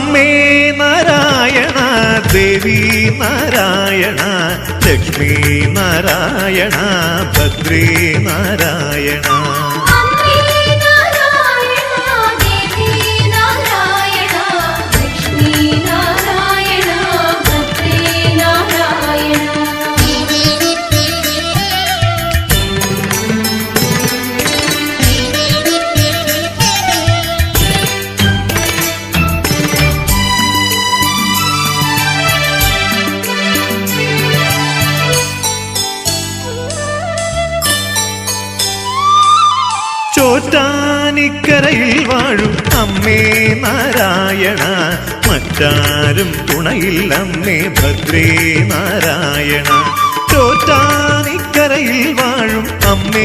അമ്മേ നാരായണ, ദേവി നാരായണ, ലക്ഷ്മി നാരായണ, ഭദ്രേ നാരായണ. ചോറ്റാനിക്കരയിൽ വാഴും അമ്മേ നാരായണ, മറ്റാരും തുണയിൽ അമ്മേ ഭദ്രേ നാരായണ. ചോറ്റാനിക്കരയിൽ വാഴും അമ്മേ